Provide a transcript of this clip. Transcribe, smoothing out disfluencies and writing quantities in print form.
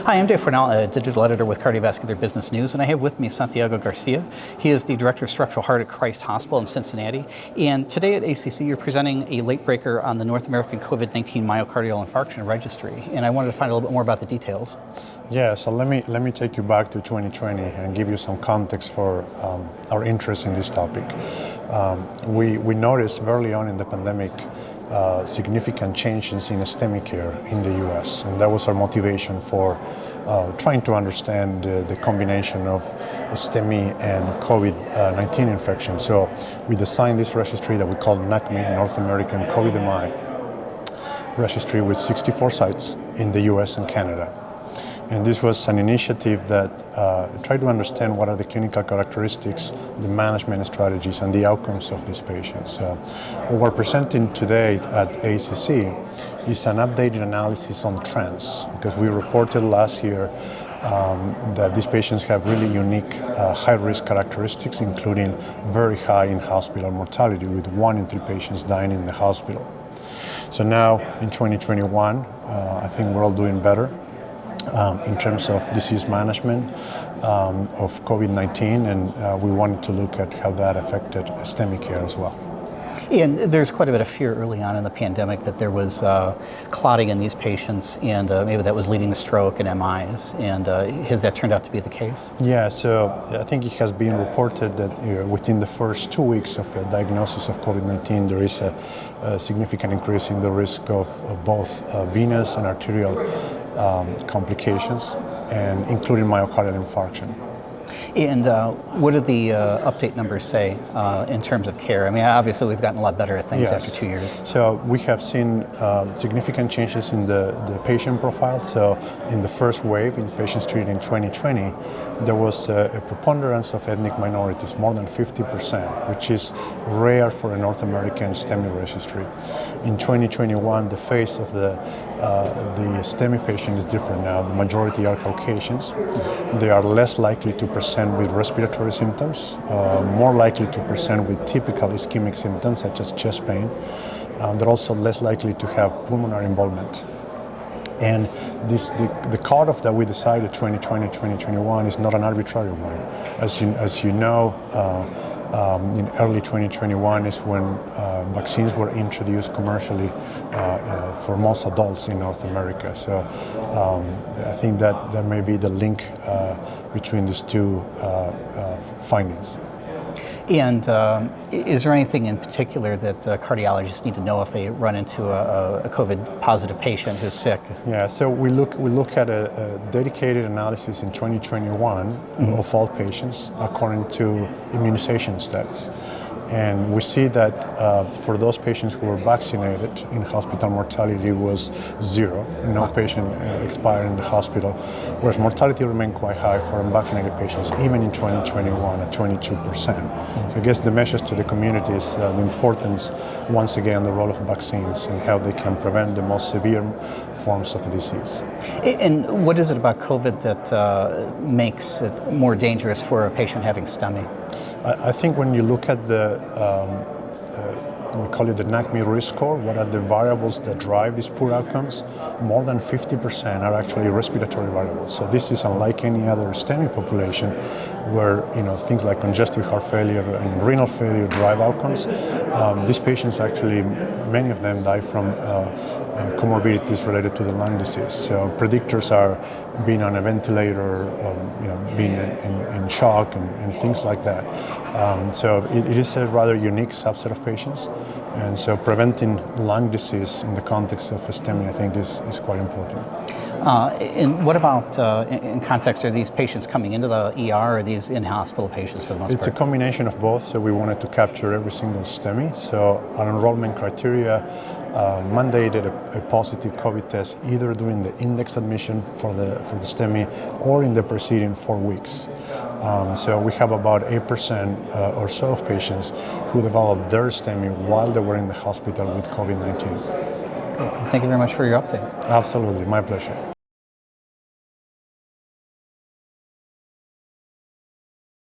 Hi, I'm Dave Fornell, a digital editor with Cardiovascular Business News, and I have with me Santiago Garcia. He is the Director of Structural Heart at Christ Hospital in Cincinnati. And today at ACC, you're presenting a late breaker on the North American COVID-19 myocardial infarction registry. And I wanted to find a little bit more about the details. Yeah, so let me take you back to 2020 and give you some context for our interest in this topic. We noticed early on in the pandemic significant changes in STEMI care in the US, and that was our motivation for trying to understand the combination of STEMI and COVID-19 infection. So we designed this registry that we call NACMI, North American COVID-19 registry, with 64 sites in the US and Canada. And this was an initiative that tried to understand what are the clinical characteristics, the management strategies, and the outcomes of these patients. What we're presenting today at ACC is an updated analysis on trends, because we reported last year that these patients have really unique high-risk characteristics, including very high in-hospital mortality, with 1 in 3 patients dying in the hospital. So now in 2021, I think we're all doing better in terms of disease management of COVID-19, and we wanted to look at how that affected STEMI care as well. And there's quite a bit of fear early on in the pandemic that there was clotting in these patients, and maybe that was leading to stroke and MIs. And has that turned out to be the case? Yeah, so I think it has been reported that within the first 2 weeks of a diagnosis of COVID-19, there is a significant increase in the risk of both venous and arterial complications, and including myocardial infarction. And what do the update numbers say in terms of care? I mean, obviously we've gotten a lot better at things after 2 years. So we have seen significant changes in the patient profile. So in the first wave, in patients treated in 2020, there was a preponderance of ethnic minorities, more than 50%, which is rare for a North American STEMI registry. In 2021, the face of the STEMI patient is different now. The majority are Caucasians. They are less likely to present with respiratory symptoms, more likely to present with typical ischemic symptoms such as chest pain. They're also less likely to have pulmonary involvement. And the cutoff that we decided 2020-2021 is not an arbitrary one. As you know, in early 2021 is when vaccines were introduced commercially for most adults in North America. So I think that may be the link between these two findings. And is there anything in particular that cardiologists need to know if they run into a COVID positive patient who's sick? Yeah, so we look at a dedicated analysis in 2021 of all patients according to immunization status. And we see that for those patients who were vaccinated, in-hospital mortality was 0. No patient expired in the hospital, whereas mortality remained quite high for unvaccinated patients, even in 2021 at 22%. So I guess the message to the community is the importance, once again, the role of vaccines and how they can prevent the most severe forms of the disease. And what is it about COVID that makes it more dangerous for a patient having STEMI? I think when you look at the, we call it the NACMI risk score, what are the variables that drive these poor outcomes, more than 50% are actually respiratory variables. So this is unlike any other STEMI population where things like congestive heart failure and renal failure drive outcomes. These patients actually, many of them die from comorbidities related to the lung disease. So predictors are being on a ventilator, being in shock and things like that. So it is a rather unique subset of patients. And so preventing lung disease in the context of STEMI, I think, is quite important. And what about, in context, are these patients coming into the ER, or are these in-hospital patients for the most part? It's a combination of both, so we wanted to capture every single STEMI. So our enrollment criteria mandated a positive COVID test either during the index admission for the STEMI or in the preceding 4 weeks. So we have about 8% or so of patients who developed their STEMI while they were in the hospital with COVID-19. Thank you very much for your update. Absolutely, my pleasure.